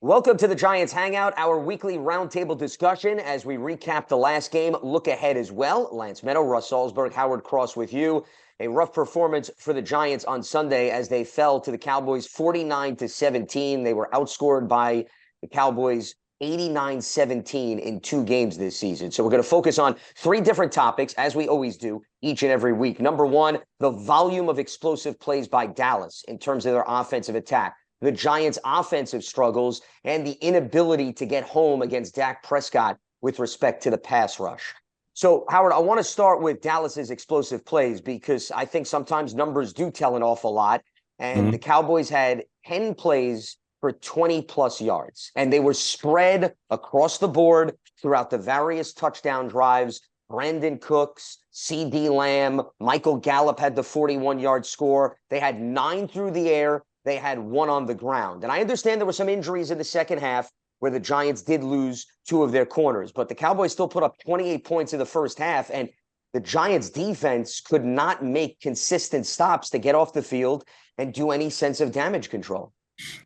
Welcome to the Giants Hangout, our weekly roundtable discussion as we recap the last game, look ahead as well. Lance Medow, Russ Salzberg, Howard Cross with you. A rough performance for the Giants on Sunday as they fell to the Cowboys 49-17. They were outscored by the Cowboys 89-17 in 2 games this season. So we're going to focus on 3 different topics, as we always do each and every week. Number 1, the volume of explosive plays by Dallas in terms of their offensive attack, the Giants' offensive struggles, and the inability to get home against Dak Prescott with respect to the pass rush. So, Howard, I want to start with Dallas's explosive plays because I think sometimes numbers do tell an awful lot. And the Cowboys had 10 plays for 20-plus yards, and they were spread across the board throughout the various touchdown drives. Brandon Cooks, C.D. Lamb, Michael Gallup had the 41-yard score. They had 9 through the air. They had 1 on the ground. And I understand there were some injuries in the second half where the Giants did lose 2 of their corners, but the Cowboys still put up 28 points in the first half, and the Giants defense could not make consistent stops to get off the field and do any sense of damage control.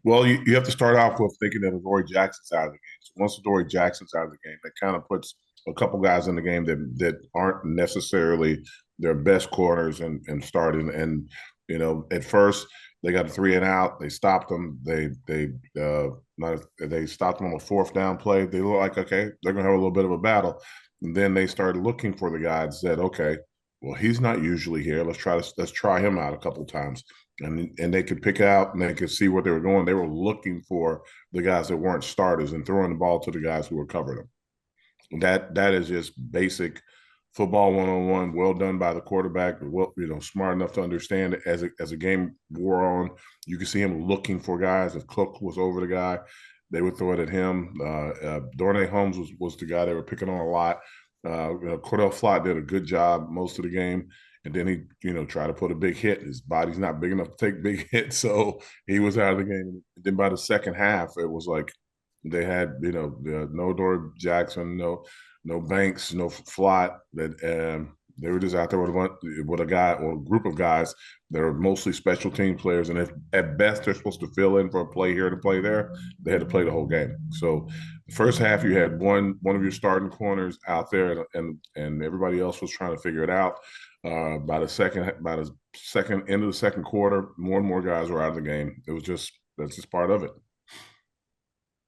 Well, you have to start off with thinking that Adoree Jackson's out of the game. So once Adoree Jackson's out of the game, that kind of puts a couple guys in the game that aren't necessarily their best corners and starting. And, you know, at first – they got a 3 and out. They stopped them. They stopped them on a 4th down play. They look like, okay, they're going to have a little bit of a battle. And then they started looking for the guy and said, okay, well, he's not usually here. Let's try him out a couple of times. And they could pick out and they could see what they were going. They were looking for the guys that weren't starters and throwing the ball to the guys who were covering them. That is just basic football 101, well done by the quarterback. Well, smart enough to understand it as a game wore on. You could see him looking for guys. If Cook was over the guy, they would throw it at him. Darnay Holmes was the guy they were picking on a lot. Cordell Flott did a good job most of the game, and then he tried to put a big hit. His body's not big enough to take big hits, so he was out of the game. And then by the second half, it was like they had no Adoree Jackson, no Banks, no Flott. That they were just out there with a guy or a group of guys that are mostly special team players. And if at best they're supposed to fill in for a play here to play there, they had to play the whole game. So the first half you had one of your starting corners out there, and everybody else was trying to figure it out. By the second end of the second quarter, more and more guys were out of the game. That's just part of it.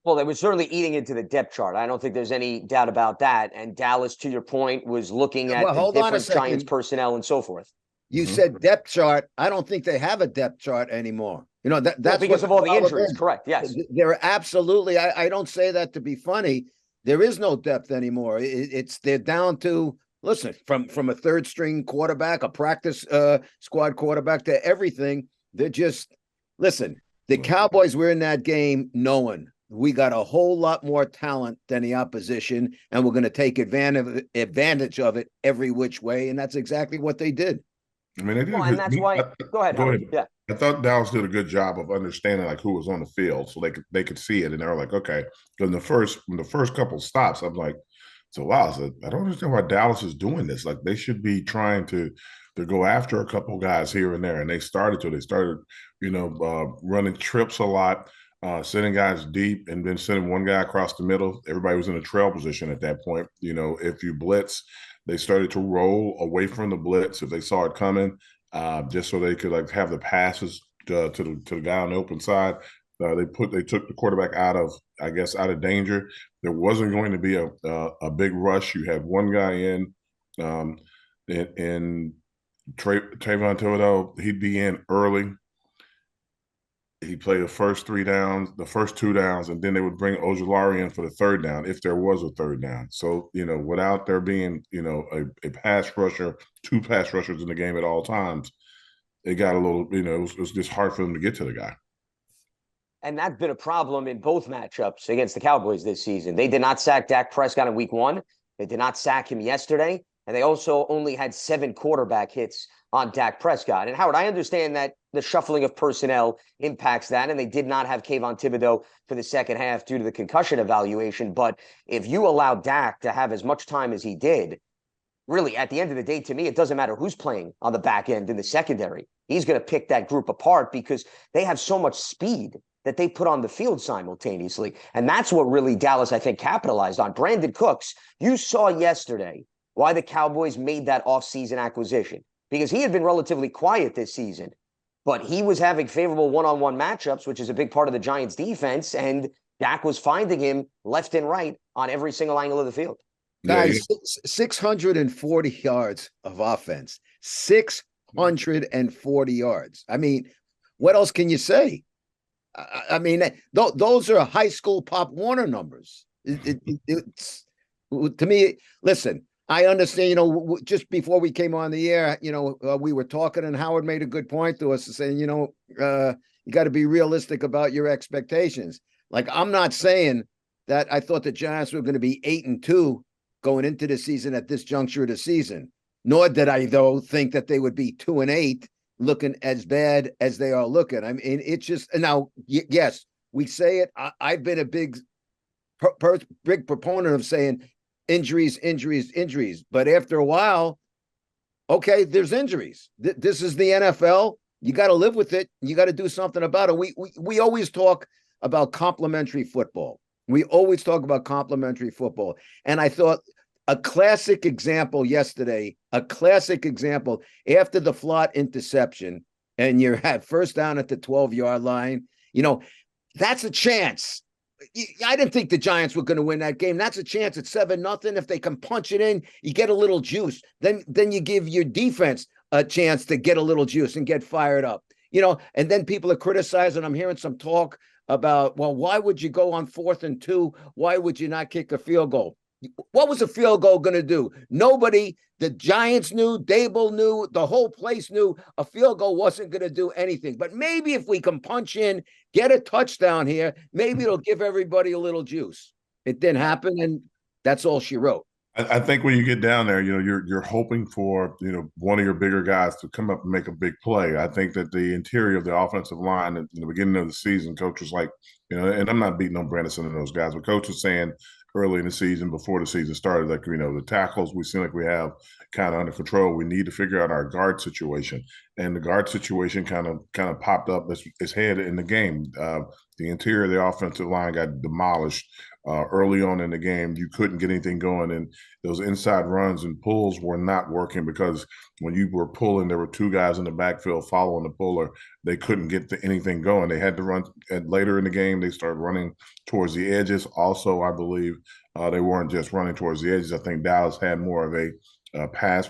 Well, they were certainly eating into the depth chart. I don't think there's any doubt about that. And Dallas, to your point, was looking at the different Giants personnel and so forth. You said depth chart. I don't think they have a depth chart anymore. That's because of all the injuries. Correct. Yes. They're absolutely. I don't say that to be funny. There is no depth anymore. They're down to, listen, from a 3rd string quarterback, a practice squad quarterback, to everything. They're just, listen, the Cowboys were in that game knowing we got a whole lot more talent than the opposition, and we're going to take advantage of it every which way, and that's exactly what they did. I mean, they did. And that's why. Go ahead. Yeah. I thought Dallas did a good job of understanding who was on the field, so they could see it, and they were like, okay. Because when the first couple stops, I'm like, so wow. So I don't understand why Dallas is doing this. Like, they should be trying to go after a couple guys here and there, and they started running trips a lot. Sending guys deep and then sending one guy across the middle. Everybody was in a trail position at that point. If you blitz, they started to roll away from the blitz if they saw it coming, just so they could have the passes to the guy on the open side. They took the quarterback out of danger. There wasn't going to be a big rush. You had one guy in Trayvon Thibodeau. He'd be in early. He played the first 2 downs, and then they would bring Ojulari in for the 3rd down, if there was a 3rd down. So, without there being, a pass rusher, 2 pass rushers in the game at all times, it got a little, it was just hard for them to get to the guy. And that's been a problem in both matchups against the Cowboys this season. They did not sack Dak Prescott in week 1. They did not sack him yesterday. And they also only had 7 quarterback hits on Dak Prescott. And Howard, I understand that the shuffling of personnel impacts that, and they did not have Kayvon Thibodeau for the second half due to the concussion evaluation. But if you allow Dak to have as much time as he did, really, at the end of the day, to me, it doesn't matter who's playing on the back end in the secondary. He's going to pick that group apart because they have so much speed that they put on the field simultaneously. And that's what really Dallas, I think, capitalized on. Brandon Cooks, you saw yesterday why the Cowboys made that offseason acquisition, because he had been relatively quiet this season, but he was having favorable one-on-one matchups, which is a big part of the Giants' defense, and Dak was finding him left and right on every single angle of the field. Guys, 640 yards of offense, 640 yards. I mean, what else can you say? I mean, those are high school Pop Warner numbers. It's to me. Listen, I understand. Just before we came on the air, we were talking, and Howard made a good point to us, saying, you got to be realistic about your expectations. Like, I'm not saying that I thought the Giants were going to be 8-2 going into the season at this juncture of the season. Nor did I, though, think that they would be 2-8. Looking as bad as they are looking. I mean, it's just now. Yes, we say it. I've been a big proponent of saying injuries. But after a while, okay, there's injuries. This is the NFL. You got to live with it. You got to do something about it. We always talk about complementary football. We always talk about complementary football. And I thought a classic example yesterday, after the Flott interception, and you're at first down at the 12-yard line, that's a chance. I didn't think the Giants were going to win that game. That's a chance at 7-0. If they can punch it in, you get a little juice. Then you give your defense a chance to get a little juice and get fired up. And then people are criticizing. I'm hearing some talk about, well, why would you go on 4th and 2? Why would you not kick a field goal? What was a field goal going to do? Nobody, the Giants knew, Dable knew, the whole place knew a field goal wasn't going to do anything. But maybe if we can punch in, get a touchdown here, maybe it'll give everybody a little juice. It didn't happen, and that's all she wrote. I think when you get down there, you're hoping for, one of your bigger guys to come up and make a big play. I think that the interior of the offensive line in the beginning of the season, coach was like, and I'm not beating on Brandon and those guys, but coach was saying early in the season, before the season started, like, the tackles we seem like we have kind of under control. We need to figure out our guard situation. And the guard situation kind of popped up its head in the game. The interior of the offensive line got demolished early on in the game. You couldn't get anything going, and those inside runs and pulls were not working, because when you were pulling, there were two guys in the backfield following the puller. They couldn't get anything going. They had to run. Later in the game, they started running towards the edges. Also, I believe they weren't just running towards the edges. I think Dallas had more of a pass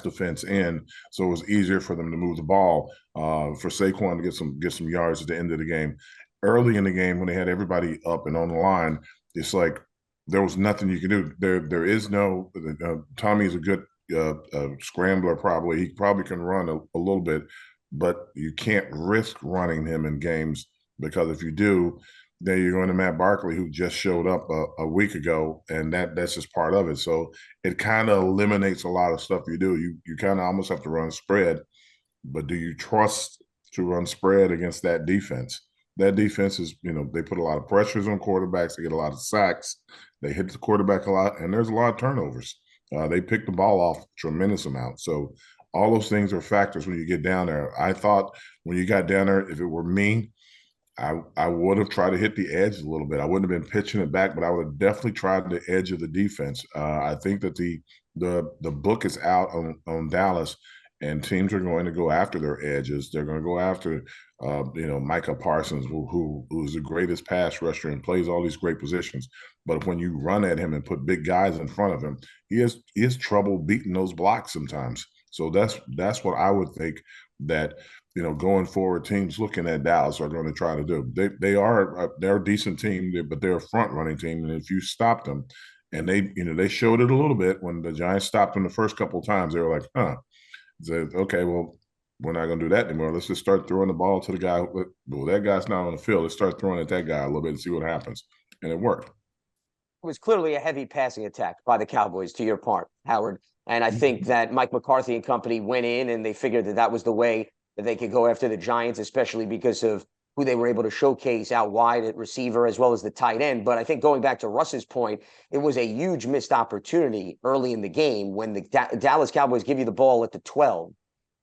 defense in, so it was easier for them to move the ball for Saquon to get some yards at the end of the game. Early in the game, when they had everybody up and on the line, it's like there was nothing you can do. There is no Tommy's a good scrambler. Probably he probably can run a little bit, but you can't risk running him in games, because if you do, then you're going to Matt Barkley, who just showed up a week ago, and that's just part of it. So it kind of eliminates a lot of stuff you do. You kind of almost have to run spread, but do you trust to run spread against that defense? That defense is, they put a lot of pressures on quarterbacks. They get a lot of sacks. They hit the quarterback a lot, and there's a lot of turnovers. They pick the ball off a tremendous amount. So all those things are factors when you get down there. I thought when you got down there, if it were me, I would have tried to hit the edge a little bit. I wouldn't have been pitching it back, but I would have definitely tried the edge of the defense. I think that the book is out on Dallas, and teams are going to go after their edges. They're going to go after, Micah Parsons, who is the greatest pass rusher and plays all these great positions. But when you run at him and put big guys in front of him, he has trouble beating those blocks sometimes. So that's what I would think that, going forward, teams looking at Dallas are going to try to do. They're a decent team, but they're a front running team, and if you stop them, and they showed it a little bit when the Giants stopped them the first couple of times, they were like, okay, well, we're not going to do that anymore. Let's just start throwing the ball to the guy. Well, that guy's not on the field. Let's start throwing at that guy a little bit and see what happens. And it worked. It was clearly a heavy passing attack by the Cowboys, to your part, Howard. And I think that Mike McCarthy and company went in and they figured that was the way that they could go after the Giants, especially because of who they were able to showcase out wide at receiver as well as the tight end. But I think going back to Russ's point, it was a huge missed opportunity early in the game when the Dallas Cowboys give you the ball at the 12,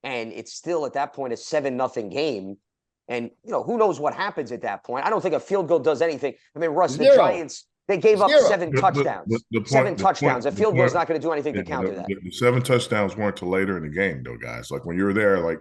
and it's still at that point a 7-0 game. And, who knows what happens at that point. I don't think a field goal does anything. I mean, Russ, the Zero. Giants, they gave up Zero. 7 touchdowns. Seven touchdowns. A field goal is not going to do anything to counter that. The 7 touchdowns weren't till later in the game, though, guys. Like when you were there, like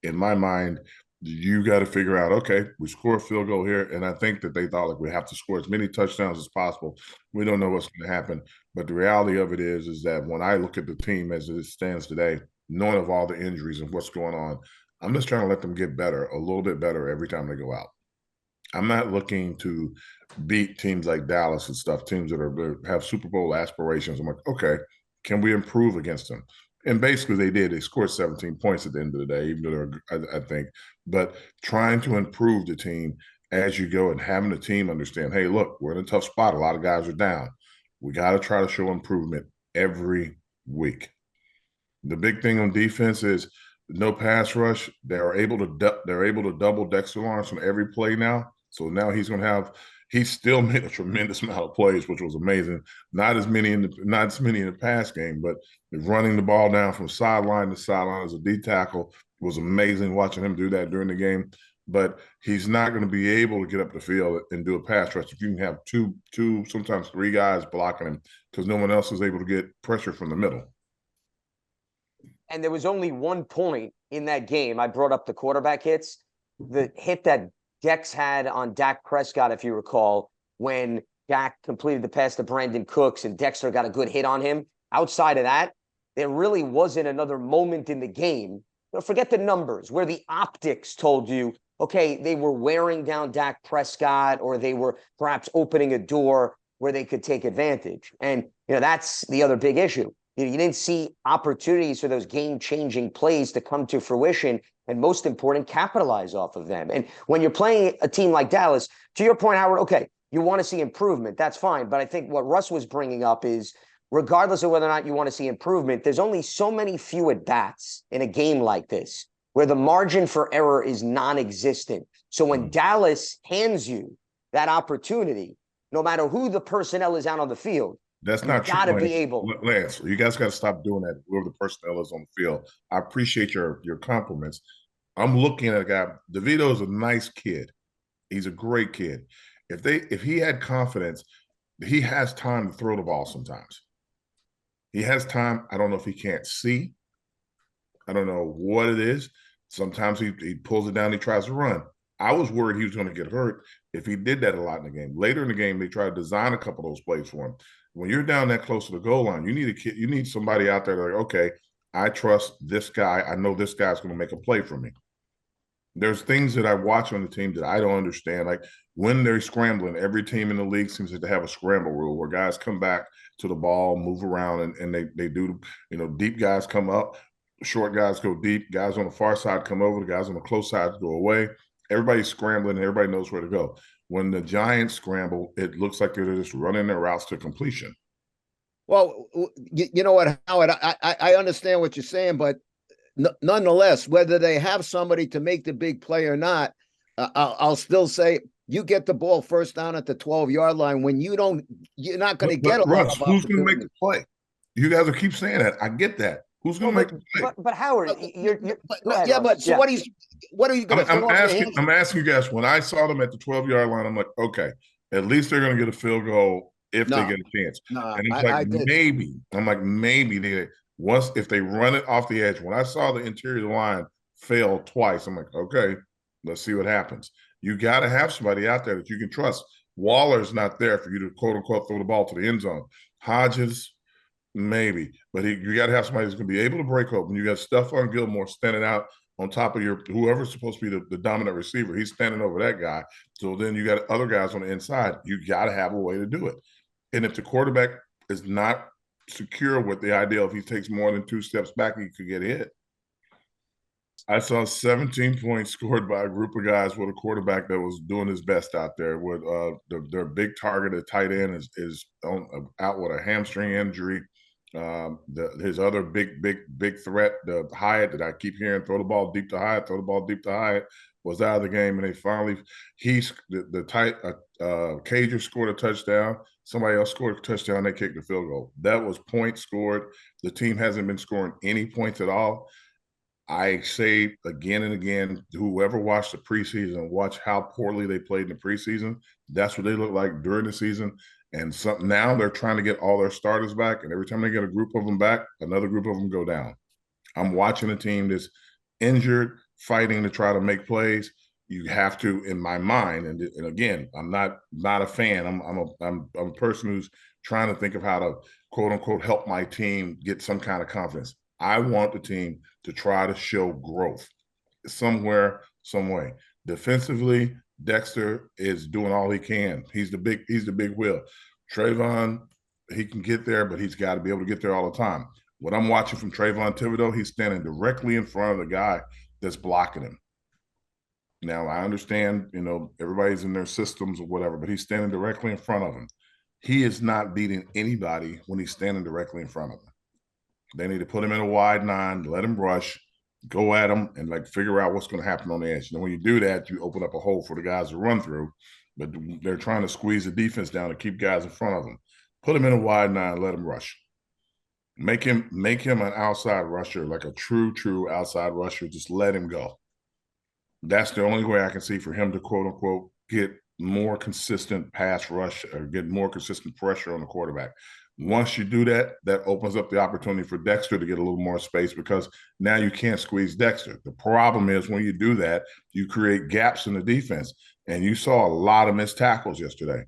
in my mind, you got to figure out, okay, we score a field goal here. And I think that they thought like we have to score as many touchdowns as possible. We don't know what's going to happen. But the reality of it is that when I look at the team as it stands today, knowing of all the injuries and what's going on, I'm just trying to let them get better, a little bit better every time they go out. I'm not looking to beat teams like Dallas and stuff, teams that have Super Bowl aspirations. I'm like, okay, can we improve against them? And basically they did. They scored 17 points at the end of the day, even though I think. But trying to improve the team as you go and having the team understand, hey, look, we're in a tough spot. A lot of guys are down. We got to try to show improvement every week. The big thing on defense is no pass rush. They're able to double Dexter Lawrence on every play now. So now he still made a tremendous amount of plays, which was amazing. Not as many in the pass game, but running the ball down from sideline to sideline as a D tackle was amazing. Watching him do that during the game, but he's not going to be able to get up the field and do a pass rush if you can have two, sometimes 3 guys blocking him because no one else is able to get pressure from the middle. And there was only one point in that game. I brought up the quarterback hits, the hit that Dex had on Dak Prescott, if you recall, when Dak completed the pass to Brandon Cooks and Dexter got a good hit on him. Outside of that, there really wasn't another moment in the game. Forget the numbers, where the optics told you, okay, they were wearing down Dak Prescott or they were perhaps opening a door where they could take advantage. And, that's the other big issue. You didn't see opportunities for those game-changing plays to come to fruition, and most important, capitalize off of them. And when you're playing a team like Dallas, to your point, Howard, okay, you want to see improvement. That's fine. But I think what Russ was bringing up is, regardless of whether or not you want to see improvement, there's only so many few at-bats in a game like this where the margin for error is non-existent. So when Dallas hands you that opportunity, no matter who the personnel is out on the field, that's not true. Got to be able. Lance, you guys got to stop doing that. Whoever the personnel is on the field, I appreciate your compliments. I'm looking at a guy. DeVito is a nice kid. He's a great kid. If he had confidence, he has time to throw the ball sometimes. He has time. I don't know if he can't see. I don't know what it is. Sometimes he pulls it down. He tries to run. I was worried he was going to get hurt if he did that a lot in the game. Later in the game, they tried to design a couple of those plays for him. When you're down that close to the goal line, you need a kid. You need somebody out there like, okay, I trust this guy. I know this guy's going to make a play for me. There's things that I watch on the team that I don't understand. Like when they're scrambling, every team in the league seems to have a scramble rule where guys come back to the ball, move around, and they do, deep guys come up, short guys go deep, guys on the far side come over, the guys on the close side go away. Everybody's scrambling and everybody knows where to go. When the Giants scramble, it looks like they're just running their routes to completion. Well, you know what, Howard, I understand what you're saying, but nonetheless, whether they have somebody to make the big play or not, I'll still say you get the ball first down at the 12-yard line when you're not going to get a Russ, lot of who's going to make the play? You guys will keep saying that. I get that. Who's going to make the play? But Howard, what are you going to? I'm asking you guys. When I saw them at the 12-yard line, I'm like, okay, at least they're going to get a field goal if they get a chance. And it's like maybe. I'm like maybe they once if they run it off the edge. When I saw the interior line fail twice, I'm like, okay, let's see what happens. You got to have somebody out there that you can trust. Waller's not there for you to quote unquote throw the ball to the end zone. Hodges. Maybe, but you got to have somebody who's going to be able to break open. You got Stephon Gilmore standing out on top of whoever's supposed to be the dominant receiver. He's standing over that guy. So then you got other guys on the inside. You got to have a way to do it. And if the quarterback is not secure with the idea if he takes more than 2 steps back, he could get hit. I saw 17 points scored by a group of guys with a quarterback that was doing his best out there. With their big target at tight end is out with a hamstring injury. His other big threat, the Hyatt that I keep hearing, throw the ball deep to Hyatt, was out of the game, and they finally Cager scored a touchdown. Somebody else scored a touchdown. They kicked the field goal. That was points scored. The team hasn't been scoring any points at all. I say again and again, whoever watched the preseason, watch how poorly they played in the preseason. That's what they look like during the season. And now they're trying to get all their starters back. And every time they get a group of them back, another group of them go down. I'm watching a team that's injured, fighting to try to make plays. You have to, in my mind, and again, I'm not a fan. I'm a person who's trying to think of how to quote unquote help my team get some kind of confidence. I want the team to try to show growth somewhere, some way. Defensively, Dexter is doing all he can. He's the big wheel. Trayvon, he can get there, but he's got to be able to get there all the time. What I'm watching from Trayvon Thibodeau, he's standing directly in front of the guy that's blocking him. Now, I understand, everybody's in their systems or whatever, but he's standing directly in front of him. He is not beating anybody when he's standing directly in front of him. They need to put him in a wide 9, let him rush, go at him, and figure out what's going to happen on the edge. And when you do that, you open up a hole for the guys to run through. But they're trying to squeeze the defense down to keep guys in front of them. Put him in a wide 9, let him rush. Make him an outside rusher, like a true outside rusher. Just let him go. That's the only way I can see for him to quote unquote get more consistent pass rush or get more consistent pressure on the quarterback. Once you do that, that opens up the opportunity for Dexter to get a little more space because now you can't squeeze Dexter. The problem is when you do that, you create gaps in the defense. And you saw a lot of missed tackles yesterday.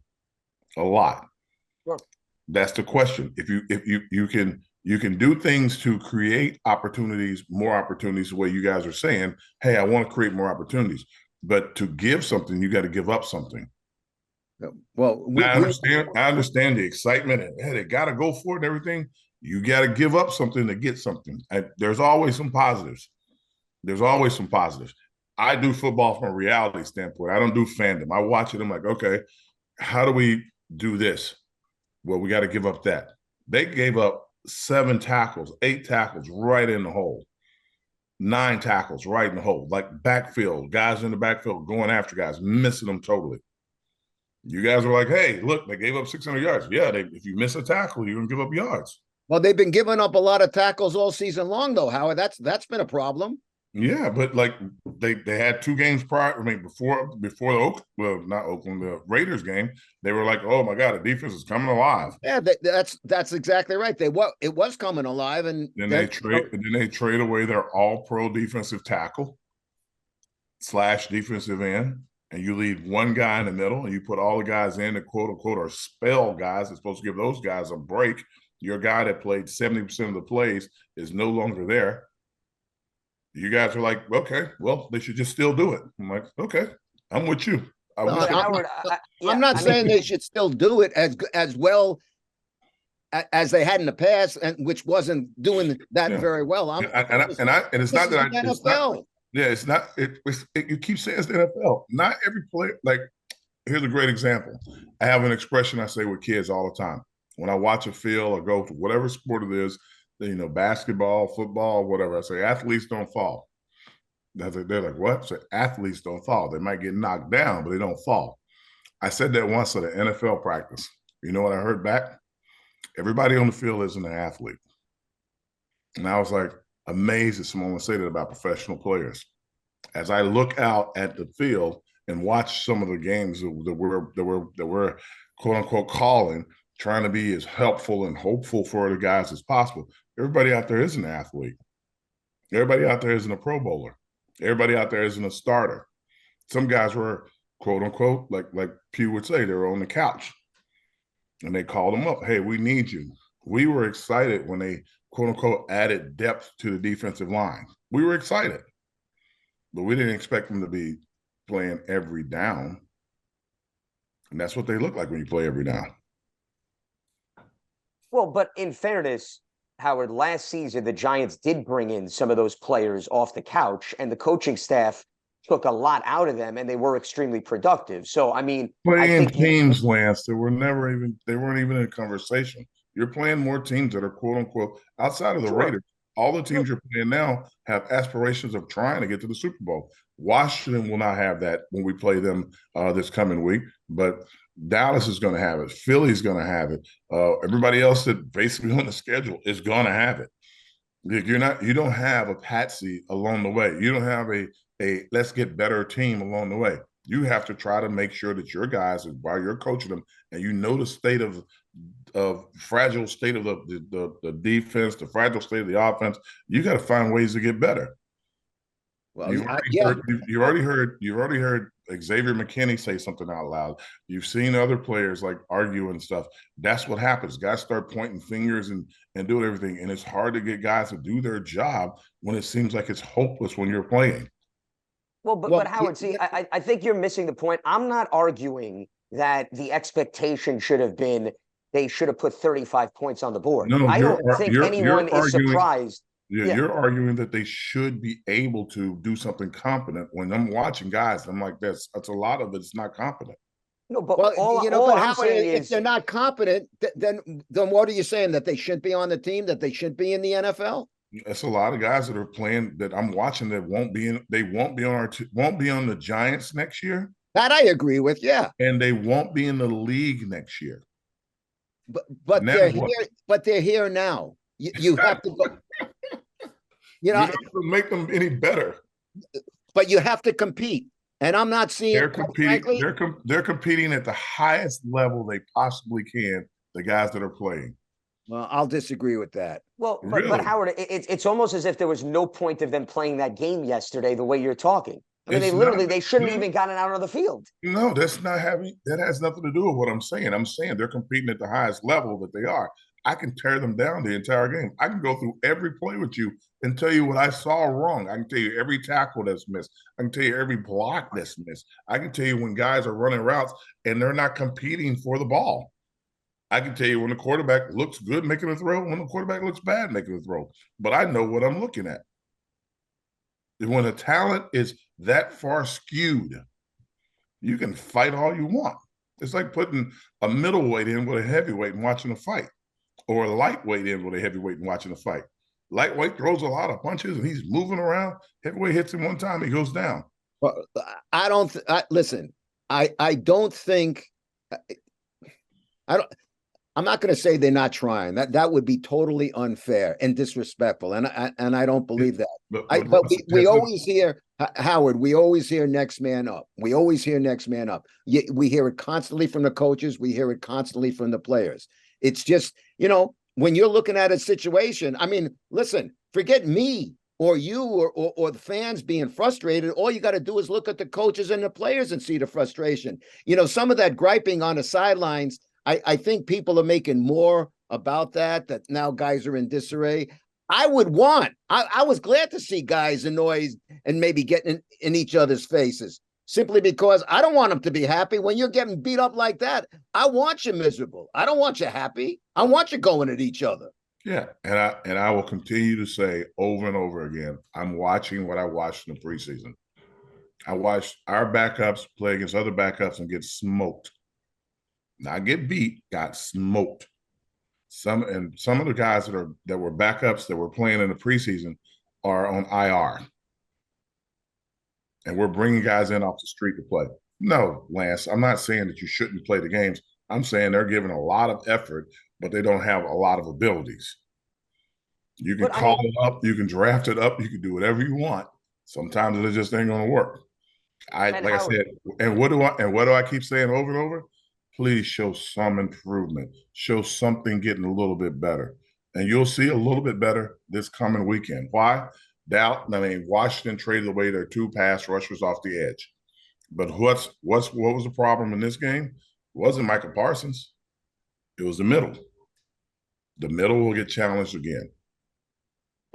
A lot. Sure. That's the question. If you can do things to create opportunities, more opportunities, the way you guys are saying, hey, I want to create more opportunities. But to give something, you got to give up something. Well, I understand the excitement and hey, they got to go for it and everything. You got to give up something to get something. There's always some positives. I do football from a reality standpoint. I don't do fandom. I watch it. I'm like, okay, how do we do this? Well, we got to give up that. They gave up 7 tackles, 8 tackles right in the hole, 9 tackles right in the hole, like backfield, guys in the backfield going after guys, missing them totally. You guys were like, hey, look, they gave up 600 yards. Yeah, if you miss a tackle, you're going to give up yards. Well, they've been giving up a lot of tackles all season long, though, Howard. That's been a problem. Yeah, but they had 2 games prior. I mean, before the Raiders game, they were like, "Oh my God, the defense is coming alive." Yeah, that's exactly right. It was coming alive, and then they trade away their All-Pro defensive tackle / defensive end, and you leave one guy in the middle, and you put all the guys in that quote unquote are spell guys. That's supposed to give those guys a break. Your guy that played 70% of the plays is no longer there. You guys are like, okay, well, they should just still do it. I'm like, okay, I'm with you. I'm not saying they should still do it as well as they had in the past, and which wasn't doing that very well. It's not that NFL. It's not. You keep saying it's the NFL. Not every player. Like, here's a great example. I have an expression I say with kids all the time. When I watch a field or go to whatever sport it is, basketball, football, whatever. I say, athletes don't fall. They're like, what? So athletes don't fall. They might get knocked down, but they don't fall. I said that once at an NFL practice. You know what I heard back? Everybody on the field isn't an athlete. And I was like, amazed that someone would say that about professional players. As I look out at the field and watch some of the games that we're quote unquote calling, trying to be as helpful and hopeful for the guys as possible. Everybody out there isn't an athlete. Everybody out there isn't a Pro Bowler. Everybody out there isn't a starter. Some guys were, quote unquote, like Pew would say, they were on the couch. And they called them up. Hey, we need you. We were excited when they, quote unquote, added depth to the defensive line. We were excited. But we didn't expect them to be playing every down. And that's what they look like when you play every down. Well, but in fairness, Howard, last season, the Giants did bring in some of those players off the couch, and the coaching staff took a lot out of them, and they were extremely productive. So, I mean, playing teams, Lance, they weren't even in conversation. You're playing more teams that are quote unquote outside of the Raiders. All the teams you're playing now have aspirations of trying to get to the Super Bowl. Washington will not have that when we play them this coming week, but Dallas is going to have it. Philly's going to have it. Everybody else that basically on the schedule is going to have it. You don't have a patsy along the way. You don't have a let's get better team along the way. You have to try to make sure that your guys, while you're coaching them, and you know the state of fragile state of the defense, the fragile state of the offense. You got to find ways to get better. Well, You've already heard Xavier McKinney say something out loud. You've seen other players like argue and stuff. That's what happens. Guys start pointing fingers and doing everything, and it's hard to get guys to do their job when it seems like it's hopeless when you're playing. Well, but Howard, see, I think you're missing the point. I'm not arguing that the expectation should have been they should have put 35 points on the board. No, I don't think anyone is surprised. Yeah, you're arguing that they should be able to do something competent. When I'm watching guys, I'm like, that's a lot of it's not competent. No, but I'm saying is, if they're not competent, then what are you saying, that they shouldn't be on the team, that they shouldn't be in the NFL? That's a lot of guys that are playing that I'm watching that won't be on the Giants next year. That I agree with, yeah. And they won't be in the league next year. But they're here. But they're here now. You have to go. You don't have to make them any better. But you have to compete. And I'm not seeing they're competing. They're competing at the highest level they possibly can. The guys that are playing. Well, I'll disagree with that. Well, but Howard, it's almost as if there was no point of them playing that game yesterday. The way you're talking, I mean, they shouldn't have even gotten out of the field. No, that has nothing to do with what I'm saying. I'm saying they're competing at the highest level that they are. I can tear them down the entire game. I can go through every play with you and tell you what I saw wrong. I can tell you every tackle that's missed. I can tell you every block that's missed. I can tell you when guys are running routes and they're not competing for the ball. I can tell you when the quarterback looks good making a throw, when the quarterback looks bad making a throw. But I know what I'm looking at. When the talent is that far skewed, you can fight all you want. It's like putting a middleweight in with a heavyweight and watching a fight, or a lightweight in with a heavyweight and watching a fight. Lightweight throws a lot of punches and he's moving around. Heavyweight hits him one time, he goes down. Well, I don't listen. I don't think I'm not going to say they're not trying. That would be totally unfair and disrespectful, and I don't believe that. But we always hear, Howard. We always hear next man up. We always hear next man up. We hear it constantly from the coaches. We hear it constantly from the players. It's just, when you're looking at a situation. I mean, listen. Forget me or you or the fans being frustrated. All you got to do is look at the coaches and the players and see the frustration. Some of that griping on the sidelines. I think people are making more about that now guys are in disarray. I was glad to see guys annoyed and maybe getting in each other's faces, simply because I don't want them to be happy. When you're getting beat up like that, I want you miserable. I don't want you happy. I want you going at each other. Yeah, and I will continue to say over and over again, I'm watching what I watched in the preseason. I watched our backups play against other backups and get smoked. Not get beat, got smoked. Some of the guys that were backups that were playing in the preseason are on IR, and we're bringing guys in off the street to play. No, Lance, I'm not saying that you shouldn't play the games. I'm saying they're giving a lot of effort, but they don't have a lot of abilities. You can call it up, you can draft it up, you can do whatever you want. Sometimes it just ain't going to work. Like I said, and what do I keep saying over and over? Please show some improvement. Show something getting a little bit better. And you'll see a little bit better this coming weekend. Why? Washington traded away their 2 pass rushers off the edge. But what was the problem in this game? It wasn't Michael Parsons. It was the middle. The middle will get challenged again.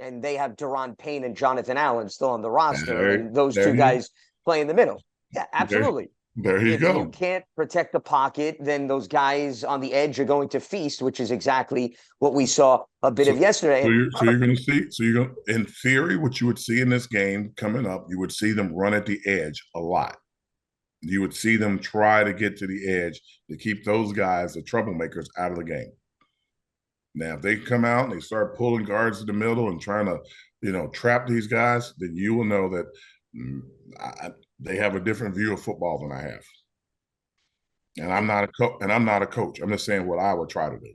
And they have Daron Payne and Jonathan Allen still on the roster, and those two guys play in the middle. Yeah, absolutely. There you go. If you can't protect the pocket, then those guys on the edge are going to feast, which is exactly what we saw a bit of yesterday. So you're going to see. So you're going, in theory, what you would see in this game coming up, you would see them run at the edge a lot. You would see them try to get to the edge to keep those guys, the troublemakers, out of the game. Now, if they come out and they start pulling guards to the middle and trying to, trap these guys, then you will know that they have a different view of football than I have. And I'm not a coach. I'm just saying what I would try to do.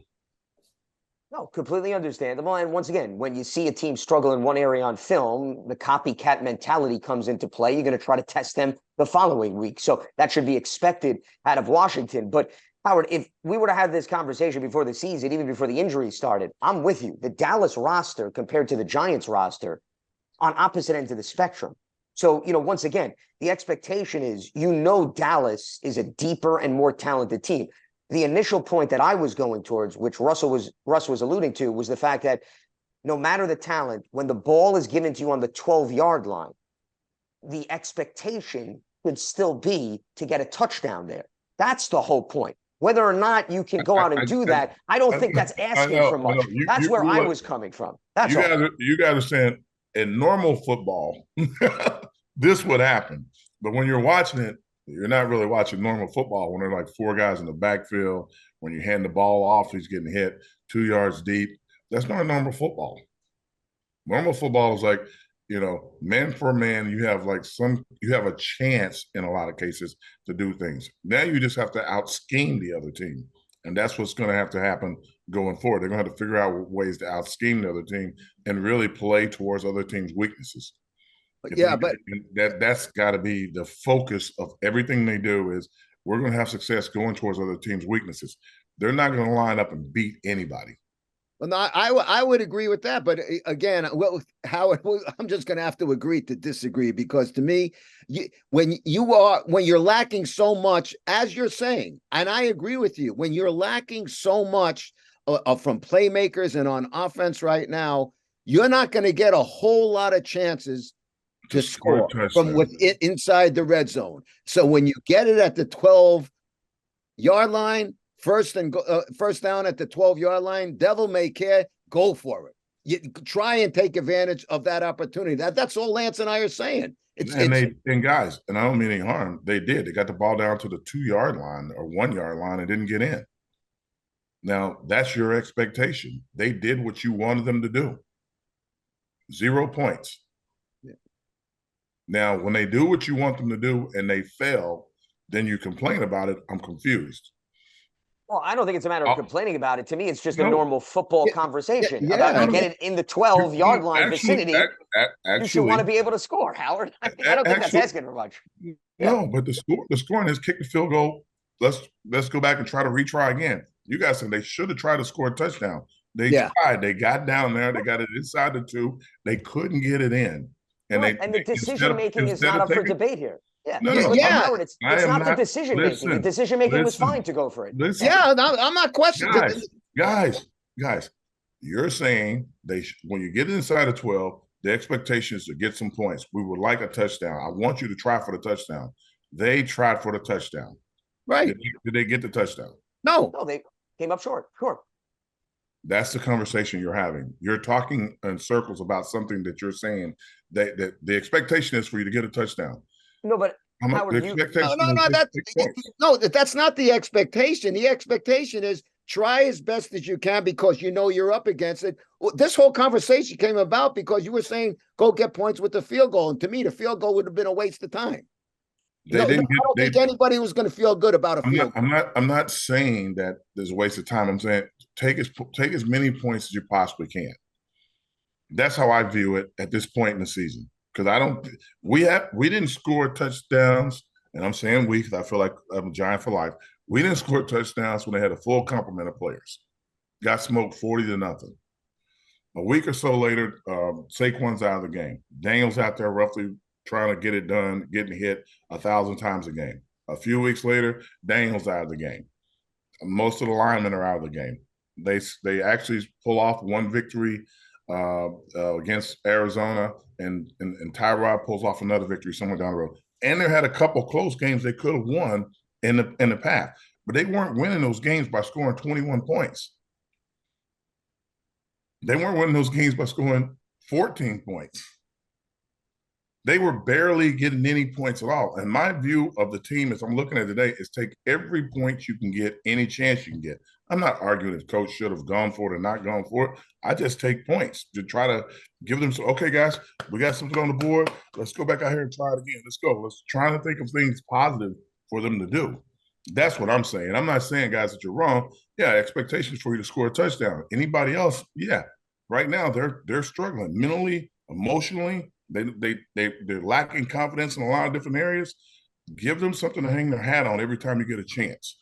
No, completely understandable. And once again, when you see a team struggle in one area on film, the copycat mentality comes into play. You're going to try to test them the following week. So that should be expected out of Washington. But Howard, if we were to have this conversation before the season, even before the injuries started, I'm with you. The Dallas roster compared to the Giants roster on opposite ends of the spectrum. So, once again, the expectation is, Dallas is a deeper and more talented team. The initial point that I was going towards, which Russ was alluding to, was the fact that no matter the talent, when the ball is given to you on the 12-yard line, the expectation could still be to get a touchdown there. That's the whole point. Whether or not you can go out and do that, I don't think that's asking for much. That's where I was coming from. That's all. You guys are saying in normal football, this would happen. But when you're watching it, you're not really watching normal football when there are like four guys in the backfield. When you hand the ball off, he's getting hit 2 yards deep. That's not normal football. Normal football is like, man for man, you have a chance in a lot of cases to do things. Now you just have to out-scheme the other team. And that's what's going to have to happen going forward. They're going to have to figure out ways to out-scheme the other team and really play towards other teams' weaknesses. That's got to be the focus of everything they do is we're going to have success going towards other teams' weaknesses. They're not going to line up and beat anybody. Well, no, I would agree with that, but again, Howard, I'm just going to have to agree to disagree because to me, when you're lacking so much, as you're saying, and I agree with you, when you're lacking so much from playmakers and on offense right now, you're not going to get a whole lot of chances to score from within inside the red zone. So when you get it at the 12-yard line, first down at the 12-yard line, devil may care, go for it. You try and take advantage of that opportunity. That's all Lance and I are saying. Guys, and I don't mean any harm, they did. They got the ball down to the 2-yard line or 1-yard line and didn't get in. Now, that's your expectation. They did what you wanted them to do. 0 points. Now, when they do what you want them to do and they fail, then you complain about it. I'm confused. Well, I don't think it's a matter of complaining about it. To me, it's just a normal football conversation about getting it in the 12-yard line vicinity. You should want to be able to score, Howard. I don't think that's asking for much. No, but the scoring is kick the field goal. Let's go back and try to retry again. You guys said they should have tried to score a touchdown. They tried. They got down there. They got it inside the 2. They couldn't get it in. And the decision making is not up for debate here. Yeah, Howard, it's not the decision making. The decision making was fine to go for it. I'm not questioning. Guys, you're saying when you get inside of 12, the expectation is to get some points. We would like a touchdown. I want you to try for the touchdown. They tried for the touchdown. Right? Did they get the touchdown? No, they came up short. Sure. That's the conversation you're having. You're talking in circles about something that you're saying that the expectation is for you to get a touchdown. No, but Howard, that's not the expectation. The expectation is try as best as you can because you're up against it. This whole conversation came about because you were saying go get points with the field goal, and to me, the field goal would have been a waste of time. I don't think anybody was going to feel good about a field goal. I'm not saying that there's a waste of time. I'm saying take as many points as you possibly can. That's how I view it at this point in the season. Because we didn't score touchdowns, and I'm saying we because I feel like I'm a Giant for life. We didn't score touchdowns when they had a full complement of players. Got smoked 40-0. A week or so later, Saquon's out of the game. Daniel's out there roughly trying to get it done, getting hit 1,000 times a game. A few weeks later, Daniel's out of the game. Most of the linemen are out of the game. They actually pull off one victory against Arizona, and Tyrod pulls off another victory somewhere down the road. And they had a couple close games they could have won in the past, but they weren't winning those games by scoring 21 points. They weren't winning those games by scoring 14 points. They were barely getting any points at all. And my view of the team, as I'm looking at today, is take every point you can get, any chance you can get. I'm not arguing if coach should have gone for it or not gone for it. I just take points to try to give them some, okay, guys, we got something on the board. Let's go back out here and try it again. Let's go. Let's try to think of things positive for them to do. That's what I'm saying. I'm not saying, guys, that you're wrong. Yeah, expectations for you to score a touchdown. Anybody else? Yeah. Right now, they're struggling mentally, emotionally. They're lacking confidence in a lot of different areas. Give them something to hang their hat on every time you get a chance.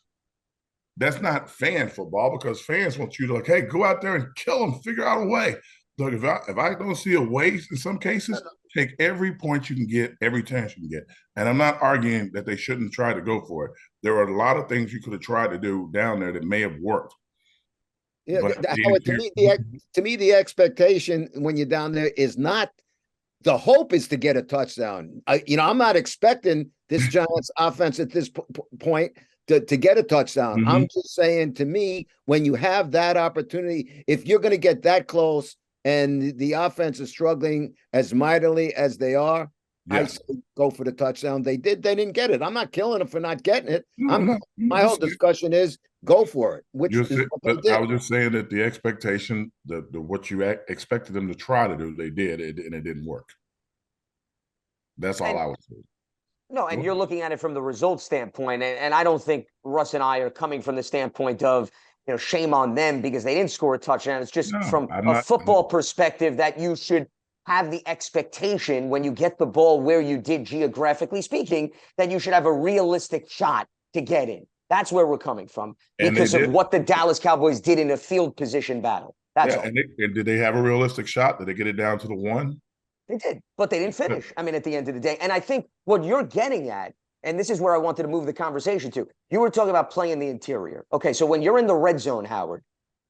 That's not fan football, because fans want you to, like, hey, go out there and kill them, figure out a way. Look, if I don't see a way in some cases, take every point you can get, every chance you can get. And I'm not arguing that they shouldn't try to go for it. There are a lot of things you could have tried to do down there that may have worked. Yeah, But Howard, to me, the expectation when you're down there is not, the hope is to get a touchdown. I'm not expecting this Giants offense at this point to get a touchdown. Mm-hmm. I'm just saying, to me, when you have that opportunity, if you're going to get that close and the offense is struggling as mightily as they are, I say go for the touchdown. They didn't get it. I'm not killing them for not getting it. My whole discussion is go for it, which is what they did. I was just saying that the expectation, the what you expected them to try to do, they did, and it didn't work. That's all I was saying. No, and you're looking at it from the results standpoint, and I don't think Russ and I are coming from the standpoint of, shame on them because they didn't score a touchdown. It's just from a football perspective that you should have the expectation when you get the ball where you did, geographically speaking, that you should have a realistic shot to get in. That's where we're coming from because of what the Dallas Cowboys did in a field position battle. That's all. And did they have a realistic shot? Did they get it down to the one? They did, but they didn't finish. I mean, at the end of the day. And I think what you're getting at, and this is where I wanted to move the conversation to, you were talking about playing the interior. Okay, so when you're in the red zone, Howard,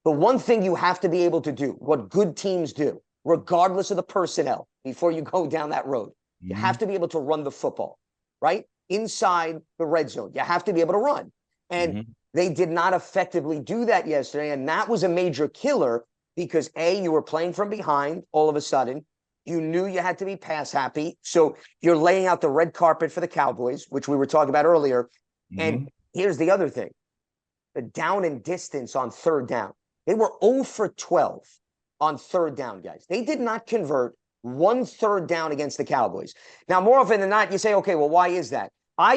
the one thing you have to be able to do, what good teams do, regardless of the personnel, before you go down that road, you have to be able to run the football, right? Inside the red zone, you have to be able to run. And they did not effectively do that yesterday. And that was a major killer because, A, you were playing from behind all of a sudden. You knew you had to be pass happy. So you're laying out the red carpet for the Cowboys, which we were talking about earlier. And here's the other thing. The down and distance on third down. They were 0 for 12 on third down, guys. They did not convert 1 third down against the Cowboys. Now, more often than not, you say, okay, well, why is that? I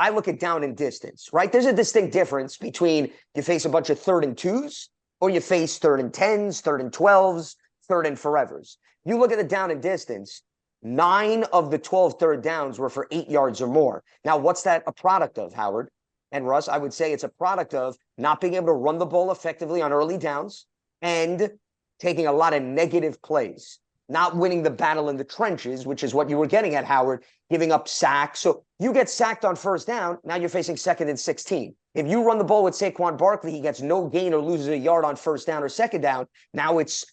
look at down and distance, right? There's a distinct difference between you face a bunch of 3rd and 2s or you face 3rd and 10s, 3rd and 12s, 3rd and forevers. You look at the down and distance, 9 of the 12 third downs were for 8 yards or more. Now, what's that a product of, Howard and Russ? I would say it's a product of not being able to run the ball effectively on early downs and taking a lot of negative plays, not winning the battle in the trenches, which is what you were getting at, Howard, giving up sacks. So you get sacked on first down, now you're facing 2nd and 16. If you run the ball with Saquon Barkley, he gets no gain or loses a yard on first down or second down. Now it's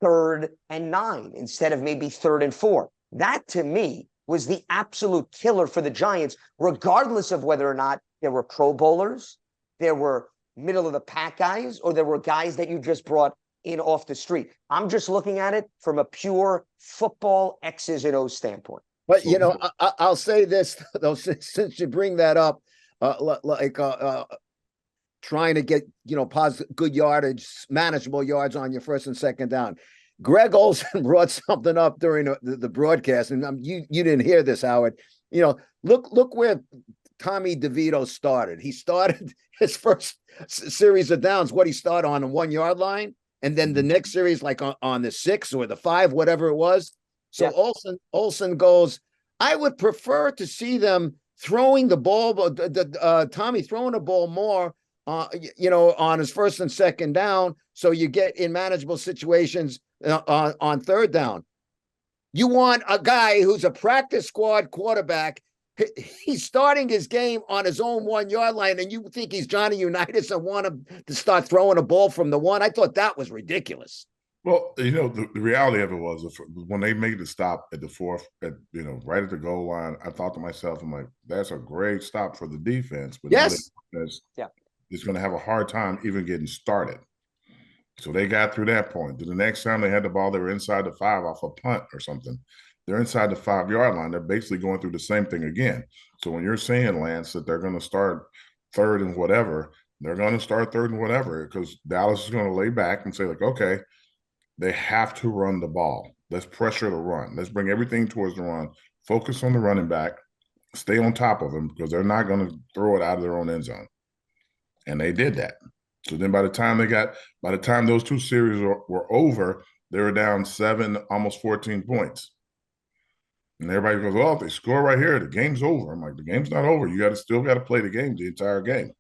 3rd and 9 instead of maybe 3rd and 4. That, to me, was the absolute killer for the Giants, regardless of whether or not there were Pro Bowlers, there were middle-of-the-pack guys, or there were guys that you just brought in off the street. I'm just looking at it from a pure football X's and O's standpoint. But, I'll say this, though, since you bring that up, trying to get, positive, good yardage, manageable yards on your first and second down. Greg Olsen brought something up during the broadcast, and you didn't hear this, Howard. Look where Tommy DeVito started. He started his first series of downs. What he started on the 1 yard line, and then the next series, like on the 6 or the 5, whatever it was. So Olsen goes, I would prefer to see them throwing the ball, Tommy throwing the ball more, on his first and second down, so you get in manageable situations on third down. You want a guy who's a practice squad quarterback. He's starting his game on his own 1 yard line, and you think he's Johnny Unitas and want him to start throwing a ball from the 1? I thought that was ridiculous. Well, the reality of it was when they made the stop at the 4th, right at the goal line, I thought to myself, I'm like, that's a great stop for the defense. But yes. It's going to have a hard time even getting started. So they got through that point. The next time they had the ball, they were inside the 5 off a punt or something. They're inside the 5 yard line. They're basically going through the same thing again. So when you're saying, Lance, that they're going to start 3rd and whatever, they're going to start 3rd and whatever, because Dallas is going to lay back and say, like, okay, they have to run the ball. Let's pressure the run. Let's bring everything towards the run. Focus on the running back. Stay on top of them, because they're not going to throw it out of their own end zone. And they did that. So then by the time those two series were over, they were down 7, almost 14 points. And everybody goes, "Oh, if they score right here, the game's over." I'm like, the game's not over. You still got to play the game, the entire game.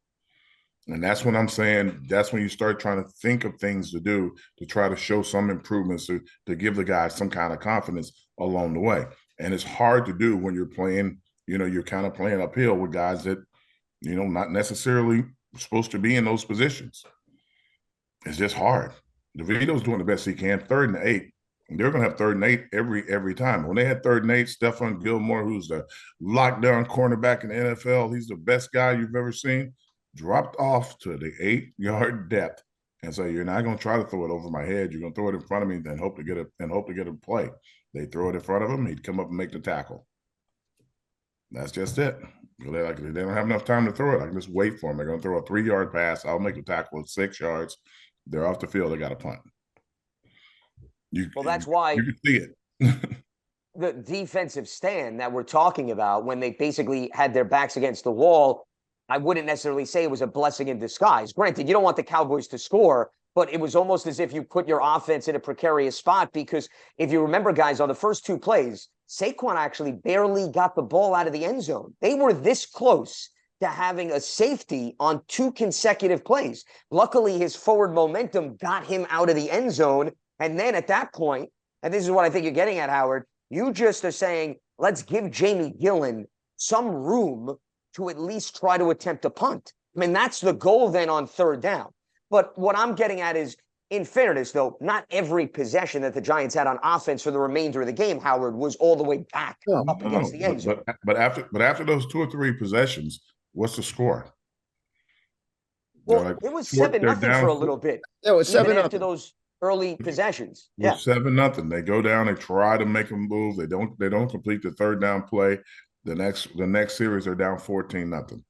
And that's when I'm saying that's when you start trying to think of things to do to try to show some improvements to give the guys some kind of confidence along the way. And it's hard to do when you're playing, you're kind of playing uphill with guys that, not necessarily supposed to be in those positions. It's just hard. DeVito's doing the best he can. 3rd and 8. They're going to have 3rd and 8 every time. When they had 3rd and 8, Stephon Gilmore, who's the lockdown cornerback in the NFL, he's the best guy you've ever seen, dropped off to the 8-yard depth. And so you're not going to try to throw it over my head. You're going to throw it in front of me and hope to get a play. They throw it in front of him. He'd come up and make the tackle. That's just it. They don't have enough time to throw it. I can just wait for them. They're going to throw a 3-yard pass. I'll make the tackle at 6 yards. They're off the field. They got a punt. That's why you can see it. The defensive stand that we're talking about, when they basically had their backs against the wall, I wouldn't necessarily say it was a blessing in disguise. Granted, you don't want the Cowboys to score, but it was almost as if you put your offense in a precarious spot, because if you remember, guys, on the first 2 plays, Saquon actually barely got the ball out of the end zone. They were this close to having a safety on 2 consecutive plays. Luckily, his forward momentum got him out of the end zone. And then at that point, and this is what I think you're getting at, Howard, you just are saying, let's give Jamie Gillen some room to at least try to attempt a punt. I mean, that's the goal then on 3rd down. But what I'm getting at is, in fairness, though, not every possession that the Giants had on offense for the remainder of the game, Howard, was all the way back up against the end zone. But after those 2 or 3 possessions, what's the score? Well, it was 7-0 for a little bit. Yeah, it was 7-0 after those early possessions. Yeah, 7-0. They go down. They try to make them move. They don't complete the 3rd down play. The next series they're down 14-0.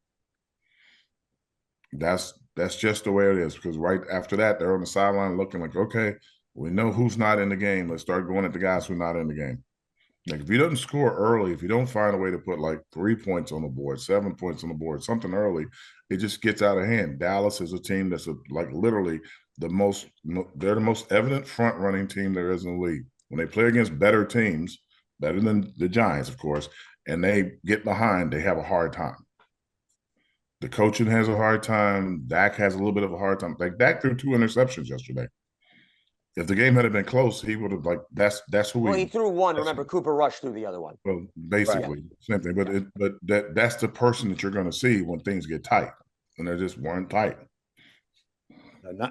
That's just the way it is, because right after that they're on the sideline looking like, okay, we know who's not in the game. Let's start going at the guys who are not in the game. Like, if he doesn't score early, if you don't find a way to put like 3 points on the board, 7 points on the board, something early, it just gets out of hand. Dallas is a team that's literally they're the most evident front running team there is in the league. When they play against better teams, better than the Giants, of course, and they get behind, they have a hard time. The coaching has a hard time. Dak has a little bit of a hard time. Like, Dak threw 2 interceptions yesterday. If the game had been close, he would have, that's who he threw one. Remember, Cooper Rush threw the other one. Well, basically, same thing. But that's the person that you're going to see when things get tight, and they just weren't tight.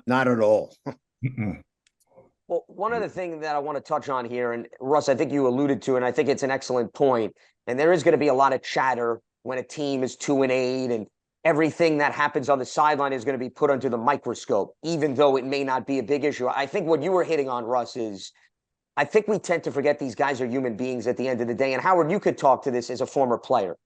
Not at all. Well, one other thing that I want to touch on here, and Russ, I think you alluded to, and I think it's an excellent point, and there is going to be a lot of chatter when a team is 2-8, and everything that happens on the sideline is going to be put under the microscope, even though it may not be a big issue. I think what you were hitting on, Russ, is I think we tend to forget these guys are human beings at the end of the day. And Howard, you could talk to this as a former player.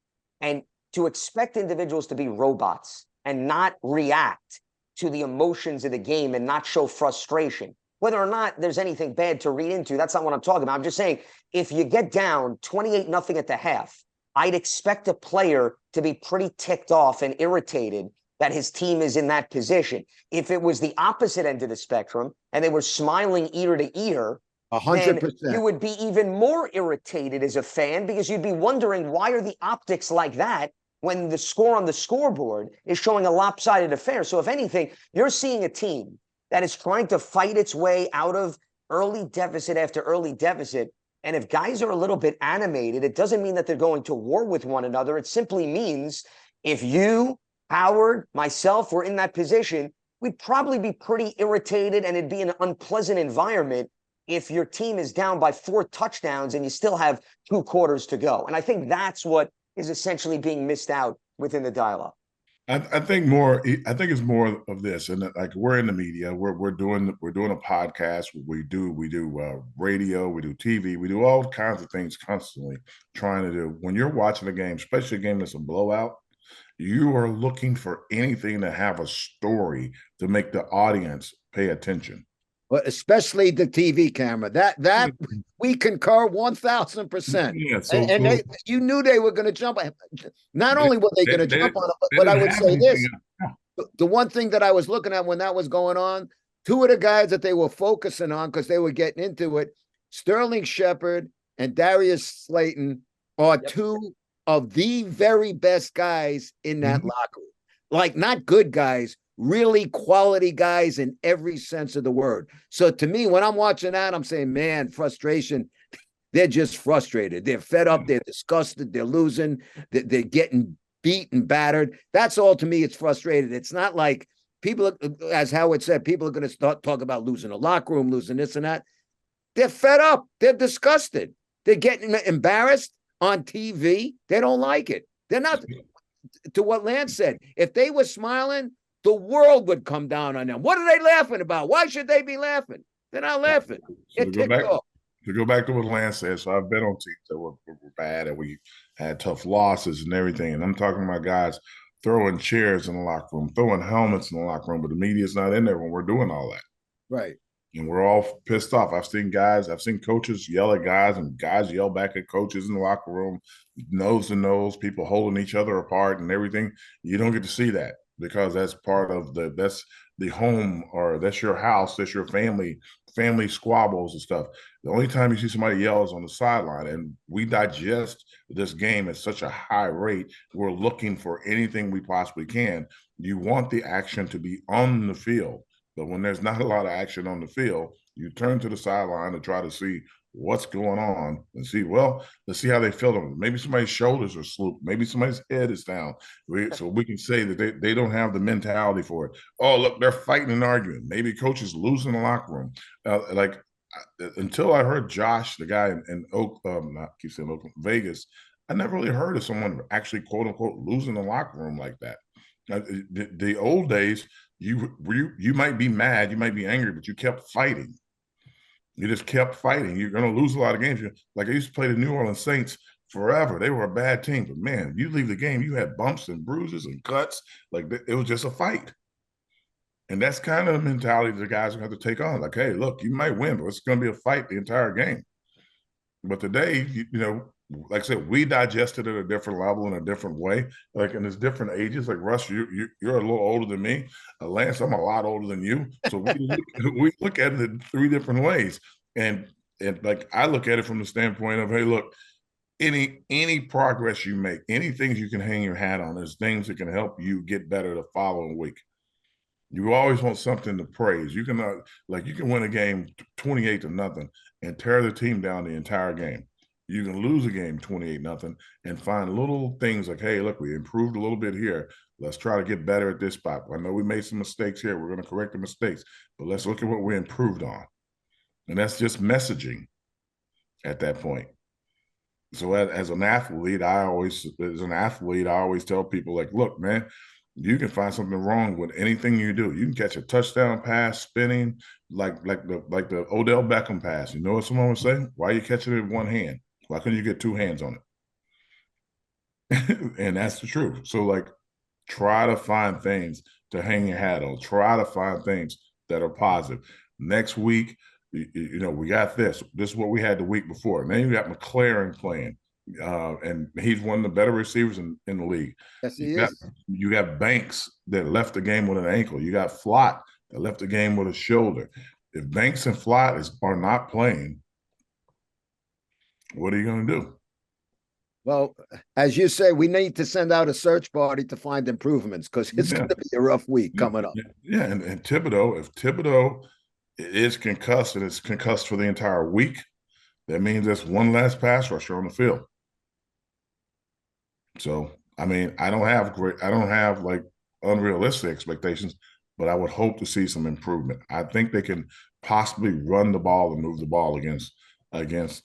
And to expect individuals to be robots and not react to the emotions of the game and not show frustration, whether or not there's anything bad to read into, that's not what I'm talking about. I'm just saying, if you get down 28-0 at the half, I'd expect a player to be pretty ticked off and irritated that his team is in that position. If it was the opposite end of the spectrum and they were smiling ear to ear, 100%, you would be even more irritated as a fan, because you'd be wondering, why are the optics like that when the score on the scoreboard is showing a lopsided affair? So if anything, you're seeing a team that is trying to fight its way out of early deficit after early deficit. And if guys are a little bit animated, it doesn't mean that they're going to war with one another. It simply means if you, Howard, myself were in that position, we'd probably be pretty irritated, and it'd be an unpleasant environment if your team is down by 4 touchdowns and you still have 2 quarters to go. And I think that's what is essentially being missed out within the dialogue. I think it's more of this, and like, we're in the media, we're doing a podcast, we do radio, we do TV, we do all kinds of things constantly trying to do. When you're watching a game, especially a game that's a blowout, you are looking for anything to have a story to make the audience pay attention. But especially the TV camera, that we concur 1,000%. Yeah, and you knew they were going to jump. Not only were they going to jump on it, but I would say this: The one thing that I was looking at when that was going on, two of the guys that they were focusing on because they were getting into it, Sterling Shepard and Darius Slayton, are two of the very best guys in that locker room. Like, not good guys, really quality guys in every sense of the word. So to me, when I'm watching that, I'm saying, man, frustration. They're just frustrated. They're fed up. They're disgusted. They're losing. They're getting beat and battered. That's all to me. It's frustrated. It's not like people, as Howard said, people are going to start talk about losing a locker room, losing this and that. They're fed up. They're disgusted. They're getting embarrassed on TV. They don't like it. They're not, to what Lance said, if they were smiling, the world would come down on them. What are they laughing about? Why should they be laughing? They're not laughing. They're ticked off. To go back to what Lance said, so I've been on teams that were bad and we had tough losses and everything. And I'm talking about guys throwing chairs in the locker room, throwing helmets in the locker room, but the media's not in there when we're doing all that. Right. And we're all pissed off. I've seen coaches yell at guys and guys yell back at coaches in the locker room, nose to nose, people holding each other apart and everything. You don't get to see that because that's part of that's the home, or that's your house, that's your family squabbles and stuff. The only time you see somebody yell is on the sideline, and we digest this game at such a high rate. We're looking for anything we possibly can. You want the action to be on the field, but when there's not a lot of action on the field, you turn to the sideline to try to see what's going on and see, well, let's see how they feel. Maybe somebody's shoulders are slooped. Maybe somebody's head is down. So we can say that they don't have the mentality for it. Oh, look, they're fighting and arguing. Maybe coaches losing the locker room. Until I heard Josh, the guy in Vegas, I never really heard of someone actually, quote unquote, losing the locker room like that. The old days, you might be mad, you might be angry, but you kept fighting. You just kept fighting. You're going to lose a lot of games. Like I used to play the New Orleans Saints forever. They were a bad team, but man, you leave the game, you had bumps and bruises and cuts. Like it was just a fight. And that's kind of the mentality the guys are going to have to take on. Like, hey, look, you might win, but it's going to be a fight the entire game. But today, like I said, we digested it at a different level in a different way. Like in there's different ages. Like Russ, you're a little older than me. Lance, I'm a lot older than you. So we look at it in three different ways. And like I look at it from the standpoint of, hey, look, any progress you make, any things you can hang your hat on, is things that can help you get better the following week. You always want something to praise. You can win a game 28-0 and tear the team down the entire game. You can lose a game 28-0 and find little things like, hey, look, we improved a little bit here. Let's try to get better at this spot. I know we made some mistakes here. We're going to correct the mistakes, but let's look at what we improved on. And that's just messaging at that point. So as an athlete, I always tell people, like, look, man, you can find something wrong with anything you do. You can catch a touchdown pass spinning like the Odell Beckham pass. You know what someone would say? Why are you catching it with one hand? Why couldn't you get two hands on it? And that's the truth. So, like, try to find things to hang your hat on. Try to find things that are positive. Next week, we got this. This is what we had the week before. And then you got McLaren playing. And he's one of the better receivers in the league. Yes, he is. You got Banks that left the game with an ankle. You got Flott that left the game with a shoulder. If Banks and Flott are not playing, what are you going to do? Well, as you say, we need to send out a search party to find improvements because it's going to be a rough week coming up. Yeah, and Thibodeau, if Thibodeau is concussed and it's concussed for the entire week, that means there's one last pass rusher on the field. So, I mean, I don't have like unrealistic expectations, but I would hope to see some improvement. I think they can possibly run the ball and move the ball against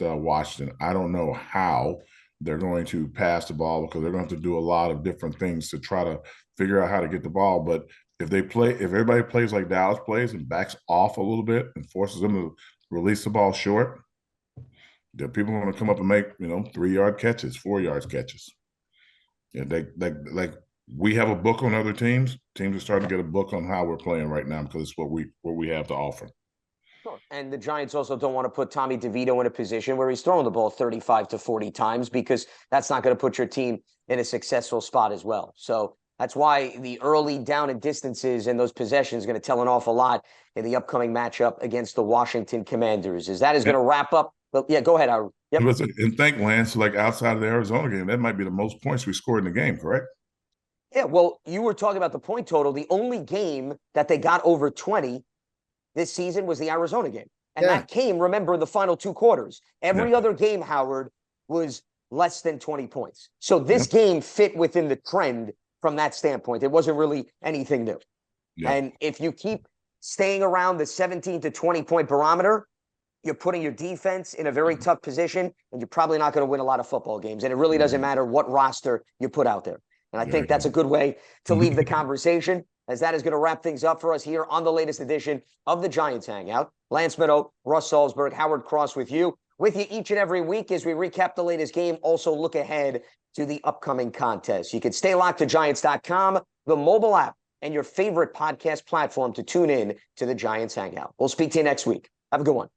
Washington. I don't know how they're going to pass the ball because they're going to have to do a lot of different things to try to figure out how to get the ball. But if everybody plays like Dallas plays and backs off a little bit and forces them to release the ball short, there are people going to come up and make 3-yard catches, 4-yard catches. Yeah, like we have a book on other teams. Teams are starting to get a book on how we're playing right now because it's what we have to offer. Sure. And the Giants also don't want to put Tommy DeVito in a position where he's throwing the ball 35 to 40 times because that's not going to put your team in a successful spot as well. So That's why the early down and distances and those possessions are going to tell an awful lot in the upcoming matchup against the Washington Commanders. Is going to wrap up? Well, yeah, go ahead, Howard. Yep. And think, Lance, like outside of the Arizona game, that might be the most points we scored in the game, correct? Yeah, well, you were talking about the point total. The only game that they got over 20 this season was the Arizona game. And that came, remember, in the final 2 quarters. Every other game, Howard, was less than 20 points. So this game fit within the trend from that standpoint. It wasn't really anything new. And if you keep staying around the 17 to 20 point barometer, you're putting your defense in a very tough position, and you're probably not going to win a lot of football games. And it really doesn't matter what roster you put out there. And I think that's a good way to leave the conversation, as that is going to wrap things up for us here on the latest edition of the Giants Hangout. Lance Medow, Russ Salzberg, Howard Cross with you each and every week as we recap the latest game. Also look ahead to the upcoming contest. You can stay locked to Giants.com, the mobile app, and your favorite podcast platform to tune in to the Giants Hangout. We'll speak to you next week. Have a good one.